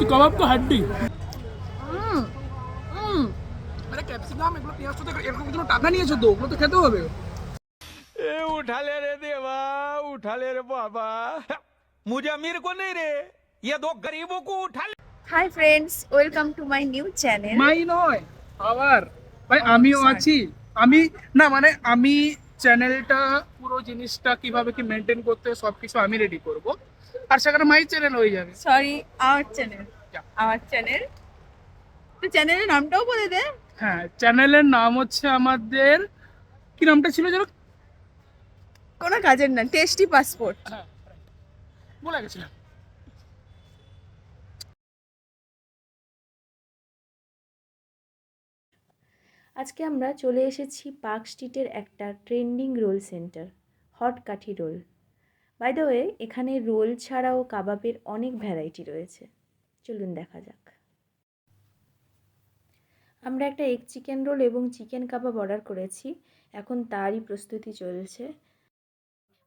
कबाब तो हड्डी। আরে ক্যাপসিকাম এগুলো পেঁয়াজ তো এরকম কিছু টাকা নিয়েছো তো, ওগুলো তো খেতে হবে। ए उठा ले रे देवा, उठा ले रे बाबा। मुझे अमीर को नहीं रे, ये दो गरीबों को उठा ले। Hi friends, welcome to my new channel. মাই নয় আবার ভাই, আমিও sorry. আছি। আমি না মানে আমি চ্যানেলটা পুরো জিনিসটা কিভাবে কি মেনটেন করতে হয় সবকিছু আমি রেডি করব, আর সেখানে মাই চ্যানেল হয়ে যাবে। Sorry, our channel. Our channel, তো চ্যানেলের নামটাও বলে দে। হ্যাঁ, চ্যানেলের নাম হচ্ছে আমাদের, কি নামটা ছিল যেন? কোনো কাজের না, টেস্টি পাসপোর্ট। হ্যাঁ, বলে গেছিলাম। আজকে আমরা চলে এসেছি পার্ক স্ট্রিটের একটা ট্রেন্ডিং রোল সেন্টার, হট কাঠি রোল। বাই দ্য ওয়ে, এখানে রোল ছাড়াও কাবাবের অনেক ভ্যারাইটি রয়েছে, চলুন দেখা যাক। আমরা একটা এগ চিকেন রোল এবং চিকেন কাবাব অর্ডার করেছি, এখন তারই প্রস্তুতি চলছে।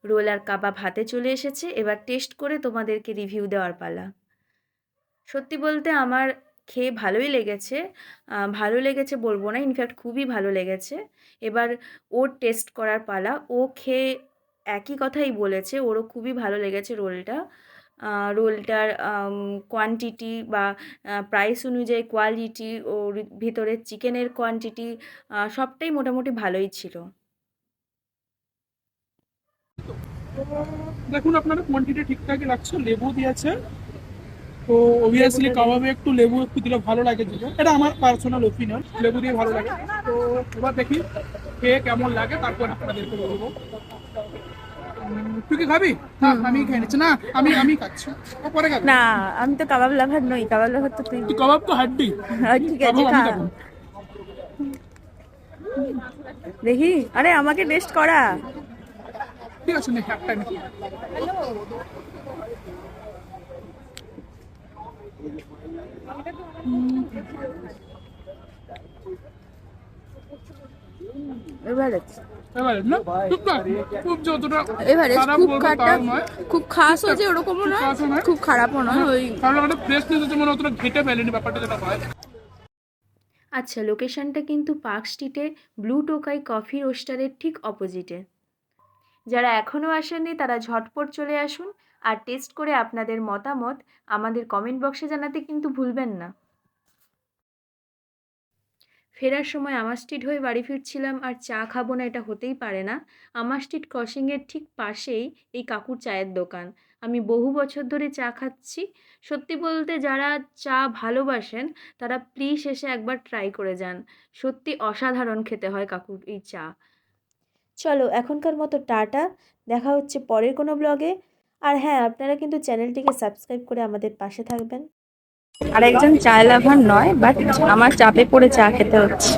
রোল আর কাবাব হাতে চলে এসেছে, এবার টেস্ট করে তোমাদেরকে রিভিউ দেওয়ার পালা। সত্যি বলতে আমার খেয়ে ভালোই লেগেছে, ভালো লেগেছে বলবো না, ইনফ্যাক্ট খুবই ভালো লেগেছে। এবার ওর টেস্ট করার পালা। ও খেয়ে একই কথাই বলেছে, ওরও খুবই ভালো লেগেছে রোলটা। রোলটার কোয়ান্টিটি বা প্রাইস অনুযায়ী কোয়ালিটি, ওর ভিতরে চিকেনের কোয়ান্টিটি সবটাই মোটামুটি ভালোই ছিল। দেখুন, আপনারা কোয়ান্টিটি ঠিকঠাকই রাখছো, লেবু দিয়েছে, তো অবভিয়াসলি কাবাবে একটু লেবু একটু দিলে ভালো লাগে দিলে, এটা আমার পার্সোনাল ওপিনিয়ন, লেবু দিয়ে ভালো লাগে। তো এবার দেখি খেয়ে কেমন লাগে, তারপর আপনাদেরকে বলবো। তুই কি খাবি? হ্যাঁ, আমি খেয়ে নিচ্ছি। না, আমি খাচ্ছি, ও পরে খাবি। না, আমি তো কাবাব লাভার নই, কাবাব লাভার তো তুই। তুই কবাব তো হাড্ডি। ঠিক আছে, খা। দেখি, আরে আমাকে টেস্ট করা। ঠিক আছে, নে একটা নে। এভারেজ, এবারে না খুব যতটা এভারেজ, খারাপ খুব বলবো খাটা, তাও নয়, খুব খাসও যে ওরকমও নয়, খাসও নয়। খুব খারাপও নয়। ওই কারণ একটা ফ্রেশনেস হচ্ছে, মানে অতটা ঘেটে ফেলেনি ব্যাপারটা যেটা হয়। আচ্ছা, লোকেশনটা কিন্তু পার্ক স্ট্রিটে ব্লু টোকাই কফি রোস্টারের ঠিক অপোজিটে। যারা এখনও আসেননি তারা ঝটপট চলে আসুন, আর টেস্ট করে আপনাদের মতামত আমাদের কমেন্ট বক্সে জানাতে কিন্তু ভুলবেন না। ফেরার সময় আমার স্ট্রিট হয়ে বাড়ি ফিরছিলাম, আর চা খাবো না এটা হতেই পারে না। আমার স্ট্রিট ক্রসিংয়ের ঠিক পাশেই এই কাকুর চায়ের দোকান। আমি বহু বছর ধরে চা খাচ্ছি। সত্যি বলতে যারা চা ভালোবাসেন তারা প্লিজ এসে একবার ট্রাই করে যান। সত্যি অসাধারণ খেতে হয় কাকুর এই চা। চলো এখনকার মতো টাটা, দেখা হচ্ছে পরের কোনো ব্লগে। আর হ্যাঁ, আপনারা কিন্তু চ্যানেলটিকে সাবস্ক্রাইব করে আমাদের পাশে থাকবেন। আর একজন চা লাভার নয়, বাট আমার চাপে পড়ে চা খেতে হচ্ছে।